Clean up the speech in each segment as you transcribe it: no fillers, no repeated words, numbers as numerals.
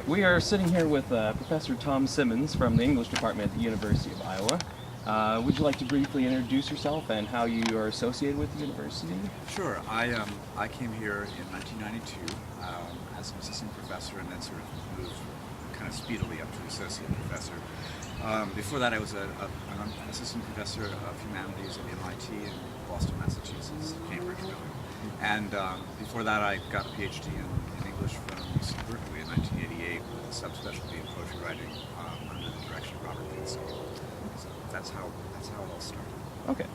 We are sitting here with Professor Tom Simmons from the English department at the University of Iowa. Would you like to briefly introduce yourself and how you are associated with the university? Sure. I came here in 1992 as an assistant professor and then sort of moved kind of speedily up to associate professor. Before that, I was an assistant professor of humanities at MIT in Boston, Massachusetts, Cambridge, really. And before that, I got a PhD in English from UC Berkeley in 1988 with a subspecialty in poetry writing under the direction of Robert Pinsky. So that's how it all started. Okay,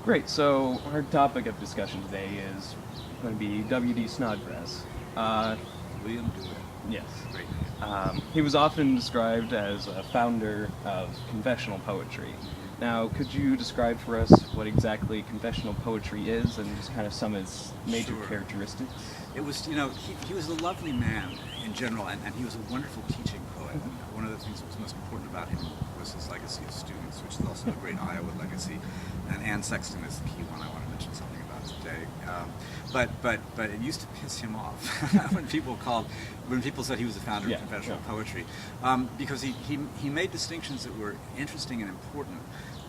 great. So our topic of discussion today is going to be W.D. Snodgrass. William Dewitt. Yes. Great name. He was often described as a founder of confessional poetry. Now, could you describe for us what exactly confessional poetry is and just kind of some of its major Sure. characteristics? It was, he was a lovely man in general, and he was a wonderful teaching poet. One of the things that was most important about him was his legacy of students, which is also a great Iowa legacy. And Anne Sexton is the key one I want to mention something about today. But it used to piss him off when people said he was the founder of confessional poetry, because he made distinctions that were interesting and important.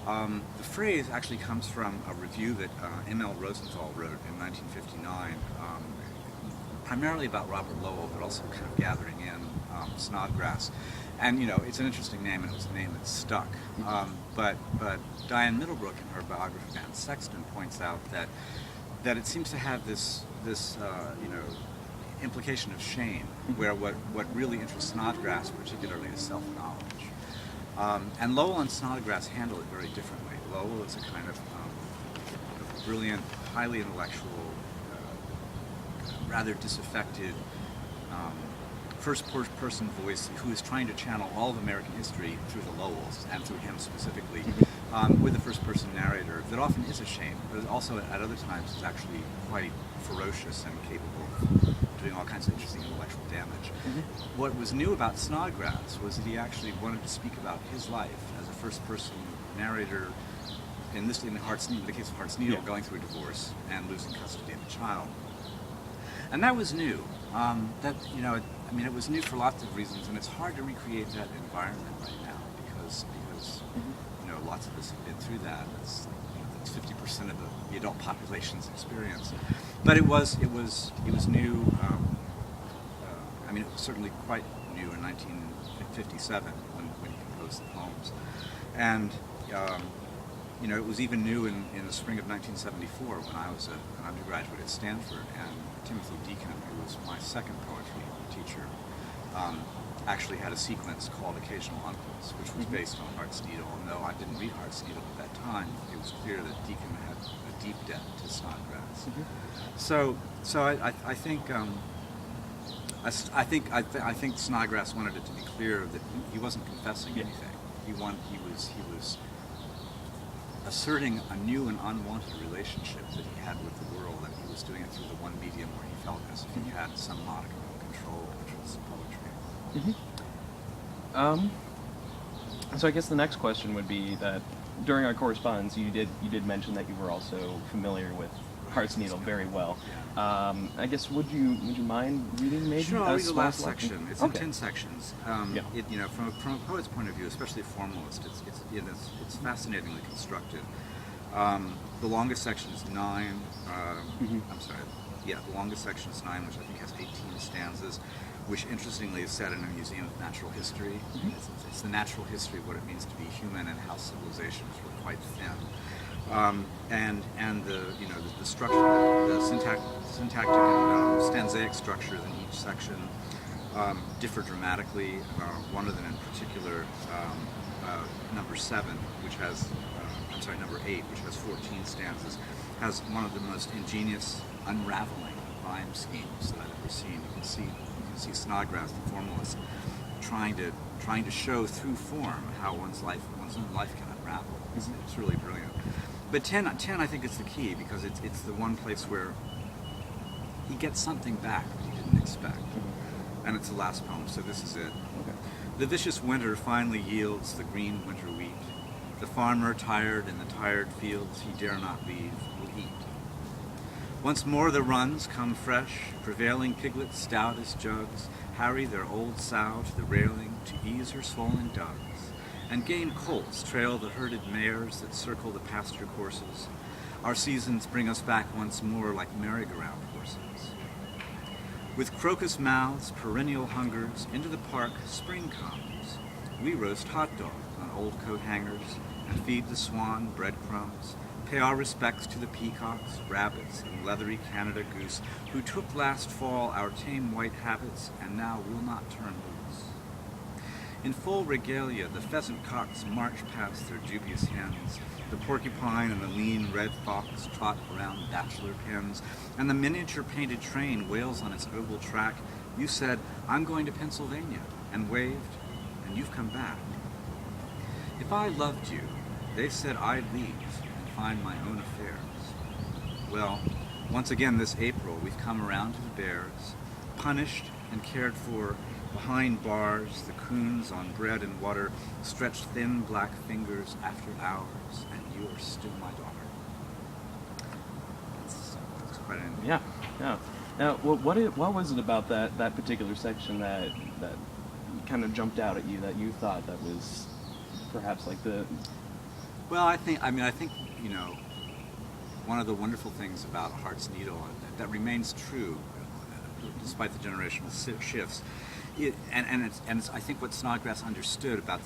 The phrase actually comes from a review that M.L. Rosenthal wrote in 1959, primarily about Robert Lowell, but also kind of gathering in Snodgrass. And it's an interesting name, and it was a name that stuck. But Diane Middlebrook, in her biography of Anne Sexton, points out that it seems to have this implication of shame, where what really interests Snodgrass particularly is self-knowledge. And Lowell and Snodgrass handle it very differently. Lowell is a kind of brilliant, highly intellectual, rather disaffected first-person voice who is trying to channel all of American history through the Lowells and through him specifically, with a first-person narrator that often is a shame, but also at other times is actually quite ferocious and capable of doing all kinds of interesting intellectual damage. What was new about Snodgrass was that he actually wanted to speak about his life as a first-person narrator. In the case of Hart's Needle, going through a divorce and losing custody of a child. And that was new. It was new for lots of reasons, and it's hard to recreate that environment right now because lots of us have been through that. That's 50% of the adult population's experience. But it was new. It was certainly quite new in 1957 when he composed the poems, and it was even new in the spring of 1974 when I was an undergraduate at Stanford, and Timothy Deacon, who was my second poetry teacher, actually had a sequence called Occasional Uncles, which was based on Hart's Needle. And though I didn't read Hart's Needle at that time, it was clear that Deacon had a deep debt to Snodgrass. So I think Snodgrass wanted it to be clear that he wasn't confessing anything. He was asserting a new and unwanted relationship that he had with the world, and he was doing it through the one medium where he felt as if he had some modicum of control, which was poetry. So I guess the next question would be that during our correspondence, you did mention that you were also familiar with Hart's Needle very well. I guess would you mind reading maybe? Sure, I'll read the last section. It's in 10 sections. From a poet's point of view, especially a formalist, it's fascinatingly constructed. The longest section is 9. The longest section is 9, which I think has 18 stanzas, which interestingly is set in a museum of natural history. It's the natural history of what it means to be human and how civilizations were quite thin. And the structure, the syntactic and stanzaic structures in each section differ dramatically. One of them in particular, number 7, number 8, which has 14 stanzas, has one of the most ingenious unraveling rhyme schemes that I've ever seen. You can see Snodgrass, the formalist, trying to show through form how one's own life can unravel. It's really brilliant. But 10 I think is the key, because it's the one place where he gets something back that he didn't expect. And it's the last poem, so this is it. The vicious winter finally yields the green winter wheat. The farmer, tired in the tired fields he dare not leave, will eat. Once more the runs come fresh, prevailing piglets stout as jugs, harry their old sow to the railing to ease her swollen dugs, and gain colts trail the herded mares that circle the pasture courses. Our seasons bring us back once more like merry-go-round horses. With crocus mouths, perennial hungers, into the park spring comes. We roast hot dogs on old coat hangers and feed the swan breadcrumbs, pay our respects to the peacocks, rabbits, and leathery Canada goose who took last fall our tame white habits and now will not turn loose. In full regalia, the pheasant cocks march past their dubious hens. The porcupine and the lean red fox trot around bachelor pens, and the miniature painted train wails on its oval track. You said, "I'm going to Pennsylvania," and waved, and you've come back. If I loved you, they said I'd leave and find my own affairs. Well, once again this April, we've come around to the bears, punished and cared for. Behind bars, the coons on bread and water stretch thin black fingers after hours, and you are still my daughter. That's quite an ending. Yeah. Now, what was it about that particular section that kind of jumped out at you, that you thought that was perhaps like the... Well, I think you know, one of the wonderful things about Heart's Needle that remains true despite the generational shifts. It's I think what Snodgrass understood about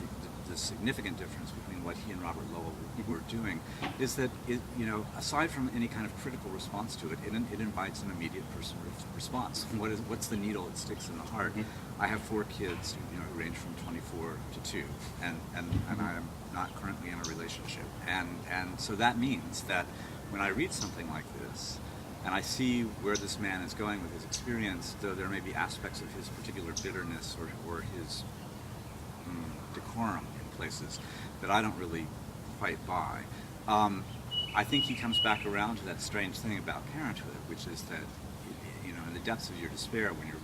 the significant difference between what he and Robert Lowell were doing is that aside from any kind of critical response to it, it invites an immediate personal response. What's the needle that sticks in the heart? I have 4 kids, who range from 24 to 2, and I am not currently in a relationship, and so that means that when I read something like this, and I see where this man is going with his experience, though there may be aspects of his particular bitterness or his decorum in places that I don't really quite buy. I think he comes back around to that strange thing about parenthood, which is that, in the depths of your despair, when you're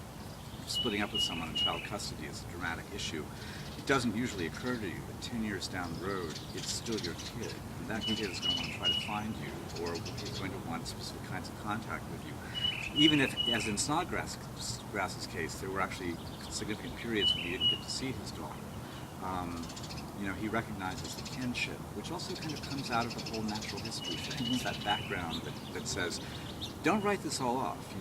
splitting up with someone in child custody is a dramatic issue, it doesn't usually occur to you that 10 years down the road, it's still your kid. And that kid is going to want to try to find you, or is going to want specific kinds of contact with you. Even if, as in Snodgrass's case, there were actually significant periods when he didn't get to see his daughter. He recognizes the kinship, which also kind of comes out of the whole natural history thing. It's that background that says, don't write this all off.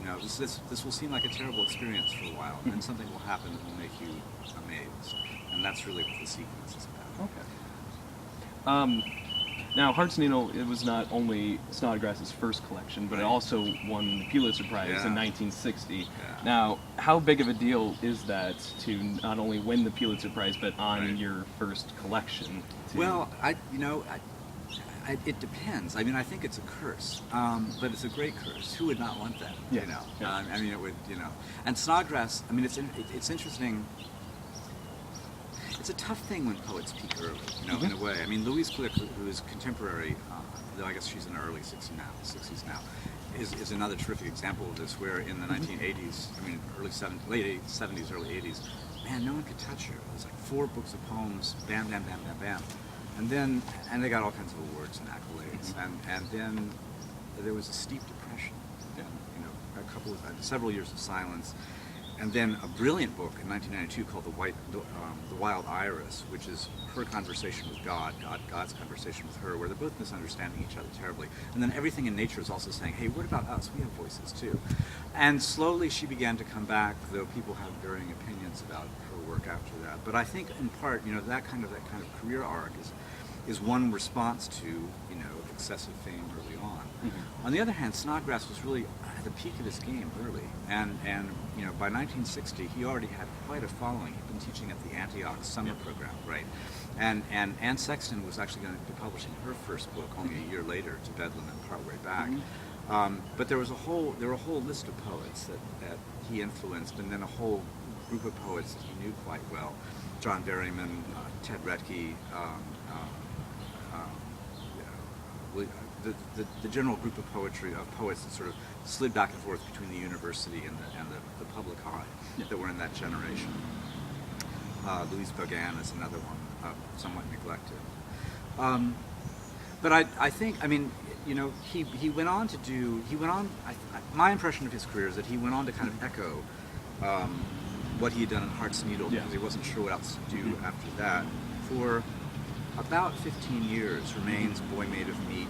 This will seem like a terrible experience for a while, and then something will happen that will make you amazed. And that's really what the sequence is about. Okay. Now, Heart's Needle, it was not only Snodgrass's first collection, but it also won the Pulitzer Prize in 1960. Yeah. Now, how big of a deal is that to not only win the Pulitzer Prize, but on your first collection? Well, it depends. I think it's a curse, but it's a great curse. Who would not want that? Yeah. It would. And Snodgrass. It's interesting. It's a tough thing when poets peak early, in a way. Louise Glück, who is contemporary, though I guess she's in her early 60s now, is another terrific example of this, where in the 1980s, late 70s, early 80s, man, no one could touch her. It was like 4 books of poems, bam, bam, bam, bam, bam. And they got all kinds of awards and accolades. And then there was a steep depression, and several years of silence. And then a brilliant book in 1992 called The Wild Iris, which is her conversation with God's conversation with her, where they're both misunderstanding each other terribly. And then everything in nature is also saying, hey, what about us? We have voices too. And slowly she began to come back, though people have varying opinions about her work after that. But I think in part, that kind of career arc is one response to, excessive fame early on. On the other hand, Snodgrass was really at the peak of his game early, and by 1960 he already had quite a following. He'd been teaching at the Antioch summer program, right? And Anne Sexton was actually going to be publishing her first book only a year later, To Bedlam and Partway Back. But there were a whole list of poets that he influenced, and then a whole group of poets that he knew quite well: John Berryman, Ted Retke. The general group of poets that sort of slid back and forth between the university and the public eye that were in that generation. Louise Bogan is another one, somewhat neglected. But I think, he went on to do, my impression of his career is that he went on to kind of echo what he had done in Heart's Needle because he wasn't sure what else to do after that. For about 15 years remains Boy Made of Meat.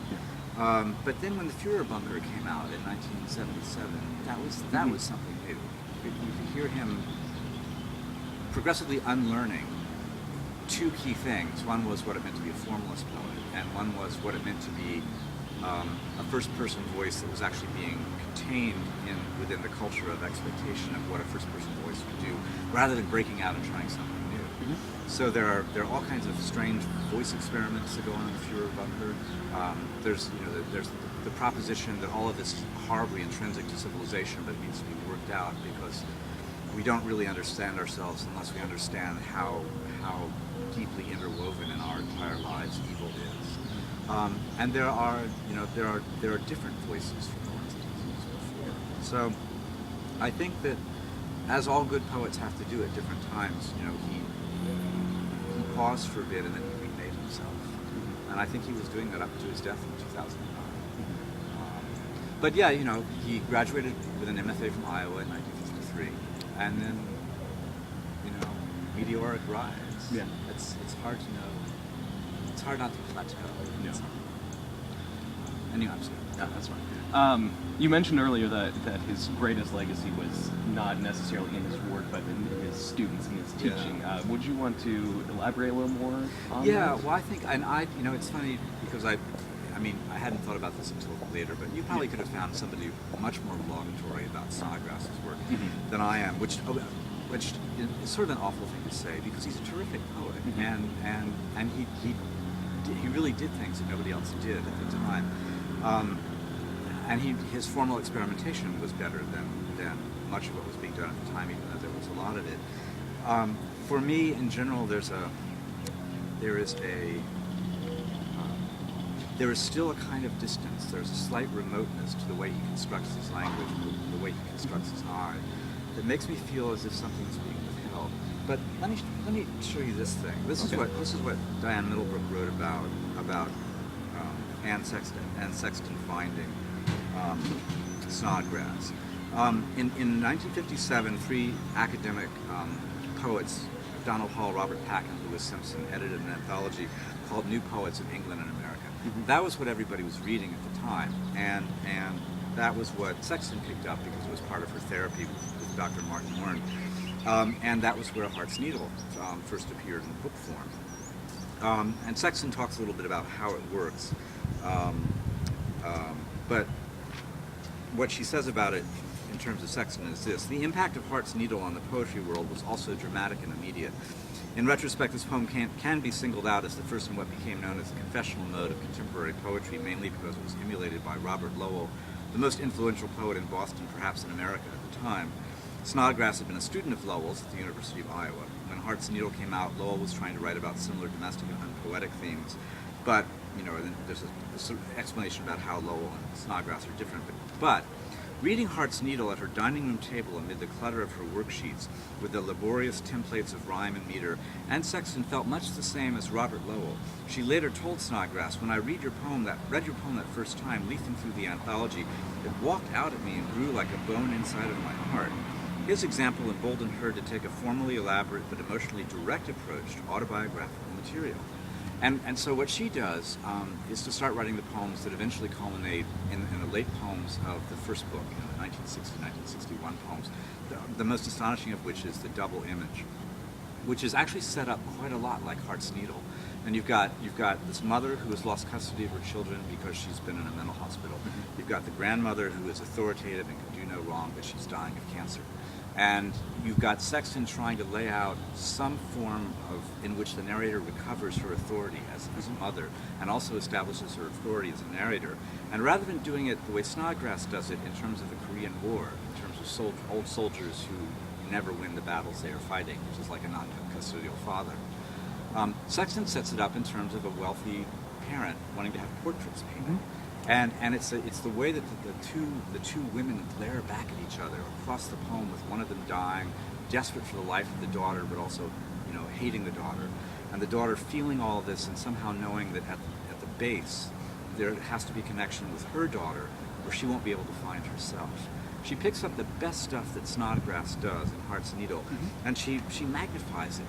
But then when the Führer Bunker came out in 1977, that was something new. You could hear him progressively unlearning two key things. One was what it meant to be a formalist poet, and one was what it meant to be a first-person voice that was actually being contained within the culture of expectation of what a first-person voice would do, rather than breaking out and trying something new. So there are all kinds of strange voice experiments that go on in the Führer Bunker. There's the proposition that all of this is horribly intrinsic to civilization, but it needs to be worked out because we don't really understand ourselves unless we understand how deeply interwoven in our entire lives evil is. And there are different voices from the ones that he's used before. So I think that, as all good poets have to do at different times, he paused for a bit and then he remade himself. And I think he was doing that up to his death in 2009. But yeah, he graduated with an MFA from Iowa in 1953, and then, meteoric rise. Yeah. It's hard to know. It's hard not to plateau. Yeah. Anyway, I'm sorry. Yeah, that's fine. You mentioned earlier that his greatest legacy was not necessarily in his work, but in his students and his teaching. Yeah. Would you want to elaborate a little more on Yeah, that? well, I think, and it's funny because I hadn't thought about this until later, but you probably could have found somebody much more laudatory about Snodgrass's work than I am, which is sort of an awful thing to say because he's a terrific poet, and he really did things that nobody else did at the time. And his formal experimentation was better than much of what was being done at the time, even though there was a lot of it. For me, in general, there is still a kind of distance. There's a slight remoteness to the way he constructs his language, the way he constructs his eye, that makes me feel as if something's being withheld. But let me show you this thing. This is what Diane Middlebrook wrote about Anne Sexton finding Snodgrass. In 1957, three academic poets, Donald Hall, Robert Pack, and Louis Simpson, edited an anthology called New Poets of England and America. That was what everybody was reading at the time, and that was what Sexton picked up because it was part of her therapy with Dr. Martin Warren, and that was where Heart's Needle first appeared in book form. And Sexton talks a little bit about how it works, but what she says about it in terms of Sexton is this: the impact of Heart's Needle on the poetry world was also dramatic and immediate. In retrospect, this poem can be singled out as the first in what became known as the confessional mode of contemporary poetry, mainly because it was emulated by Robert Lowell, the most influential poet in Boston, perhaps in America at the time. Snodgrass had been a student of Lowell's at the University of Iowa. When Heart's Needle came out, Lowell was trying to write about similar domestic and unpoetic themes, but there's a sort of explanation about how Lowell and Snodgrass are different. But reading Heart's Needle at her dining room table amid the clutter of her worksheets with the laborious templates of rhyme and meter, Anne Sexton felt much the same as Robert Lowell. She later told Snodgrass, "When I read your poem that first time, leafing through the anthology, it walked out at me and grew like a bone inside of my heart." His example emboldened her to take a formally elaborate but emotionally direct approach to autobiographical material. And so what she does is to start writing the poems that eventually culminate in the late poems of the first book, the 1960-1961 poems, the most astonishing of which is the double image, which is actually set up quite a lot like Heart's Needle. And you've got this mother who has lost custody of her children because she's been in a mental hospital. You've got the grandmother who is authoritative and can do no wrong, but she's dying of cancer. And you've got Sexton trying to lay out some form in which the narrator recovers her authority as a mother and also establishes her authority as a narrator. And rather than doing it the way Snodgrass does it in terms of the Korean War, in terms of old soldiers who never win the battles they are fighting, which is like a non-custodial father, Sexton sets it up in terms of a wealthy parent wanting to have portraits painted. And it's the way that the two women glare back at each other across the poem, with one of them dying, desperate for the life of the daughter, but also hating the daughter, and the daughter feeling all of this and somehow knowing that at the base there has to be a connection with her daughter, or she won't be able to find herself. she picks up the best stuff that Snodgrass does in Heart's Needle, and she magnifies it.